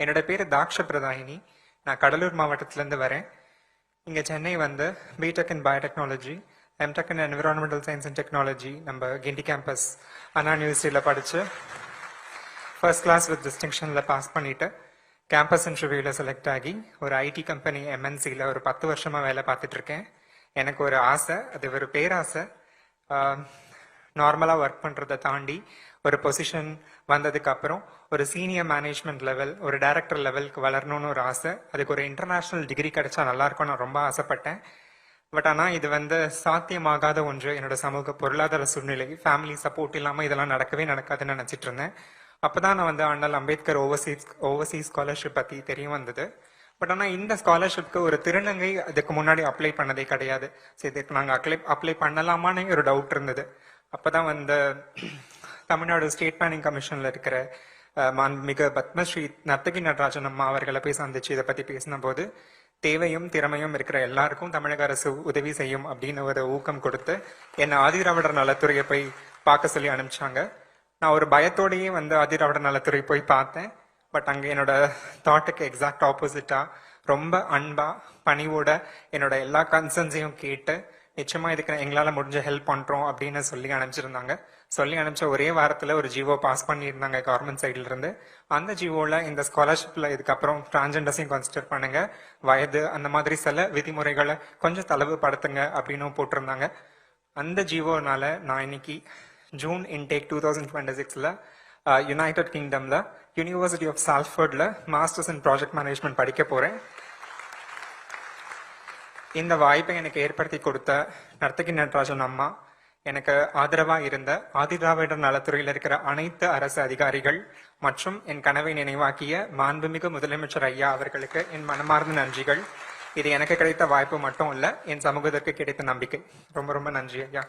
என்னோட பேர் தாக்ஷ பிரதாயினி. நான் கடலூர் மாவட்டத்திலேருந்து வரேன். இங்கே சென்னை வந்து B Tech in biotechnology, M Tech in environmental science and technology நம்ம கிண்டி கேம்பஸ் அண்ணா யூனிவர்சிட்டியில் படித்து ஃபர்ஸ்ட் கிளாஸ் வித் டிஸ்டிங்ஷனில் பாஸ் பண்ணிவிட்டு கேம்பஸ் இன்டர்வியூவில் செலக்ட் ஆகி ஒரு ஐடி கம்பெனி எம்என்சியில் ஒரு 10 வருஷமாக வேலை பார்த்துட்ருக்கேன். எனக்கு ஒரு ஆசை, அது ஒரு பேராசை. நார்மலாக ஒர்க் பண்ணுறதை தாண்டி ஒரு பொசிஷன் வந்ததுக்கப்புறம் ஒரு சீனியர் மேனேஜ்மெண்ட் லெவல், ஒரு டைரக்டர் லெவலுக்கு வளரணும்னு ஒரு ஆசை. அதுக்கு ஒரு இன்டர்நேஷ்னல் டிகிரி கிடைச்சா நல்லாயிருக்கும் நான் ரொம்ப ஆசைப்பட்டேன். பட் ஆனால் இது வந்து சாத்தியமாகாத ஒன்று. என்னோட சமூக பொருளாதார சூழ்நிலை, ஃபேமிலி சப்போர்ட் இல்லாமல் இதெல்லாம் நடக்கவே நடக்காதுன்னு நினச்சிட்டு இருந்தேன். அப்போ தான் நான் வந்து அண்ணல் அம்பேத்கர் ஓவர்சீஸ் ஸ்காலர்ஷிப் பற்றி தெரிய வந்தது. பட் ஆனால் இந்த ஸ்காலர்ஷிப்க்கு ஒரு திருநங்கை அதுக்கு முன்னாடி அப்ளை பண்ணதே கிடையாது. சரி, இதுக்கு நாங்கள் அப்ளை பண்ணலாமான்னு ஒரு டவுட் இருந்தது. அப்போ தான் வந்து தமிழ்நாடு ஸ்டேட் பிளானிங் கமிஷனில் இருக்கிற மாண்புமிகு பத்மஸ்ரீ நர்த்தகி நடராஜன் அம்மா அவர்களை போய் சந்திச்சு இதை பற்றி பேசின போது தேவையும் திறமையும் இருக்கிற எல்லாருக்கும் தமிழக அரசு உதவி செய்யும் அப்படின்னு ஒரு ஊக்கம் கொடுத்து என்னை ஆதிதிராவிடர் நலத்துறையை போய் பார்க்க சொல்லி அனுப்பிச்சாங்க. நான் ஒரு பயத்தோடையே வந்து ஆதிதிராவிடர் நலத்துறை போய் பார்த்தேன். பட் அங்கே என்னோட தாட்டுக்கு எக்ஸாக்ட் ஆப்போசிட்டாக ரொம்ப அன்பா பணிவோட என்னோட எல்லா கன்சர்ன்ஸையும் கேட்டு நிச்சயமா இதுக்கு எங்களால் முடிஞ்ச ஹெல்ப் பண்ணுறோம் அப்படின்னு சொல்லி அனுப்பிச்சிருந்தாங்க. சொல்லி அனுப்பிச்ச ஒரே வாரத்தில் ஒரு ஜிஓ பாஸ் பண்ணியிருந்தாங்க கவர்மெண்ட் சைட்ல இருந்து. அந்த ஜிஓவில் இந்த ஸ்காலர்ஷிப்பில் இதுக்கப்புறம் டிரான்ஜெண்டர்ஸையும் கன்சிடர் பண்ணுங்க, வயது அந்த மாதிரி சில விதிமுறைகளை கொஞ்சம் தளவுபடுத்துங்க அப்படின்னு போட்டிருந்தாங்க. அந்த ஜிஓனால நான் இன்னைக்கு ஜூன் இன்டேக் 2026 யுனைடெட் கிங்டம்ல யூனிவர்சிட்டி ஆஃப் சால்ஃபோர்ட்ல மாஸ்டர்ஸ் இன் ப்ராஜெக்ட் மேனேஜ்மெண்ட் படிக்க போறேன். இந்த வாய்ப்பை எனக்கு ஏற்படுத்தி கொடுத்த நர்த்தகி நடராஜன் அம்மா, எனக்கு ஆதரவாக இருந்த ஆதிதிராவிடர் நலத்துறையில் இருக்கிற அனைத்து அரசு அதிகாரிகள் மற்றும் என் கனவை நினைவாக்கிய மாண்புமிகு முதலமைச்சர் ஐயா அவர்களுக்கு என் மனமார்ந்த நன்றிகள். இது எனக்கு கிடைத்த வாய்ப்பு மட்டும் இல்ல, என் சமூகத்திற்கு கிடைத்த நம்பிக்கை. ரொம்ப ரொம்ப நன்றி ஐயா.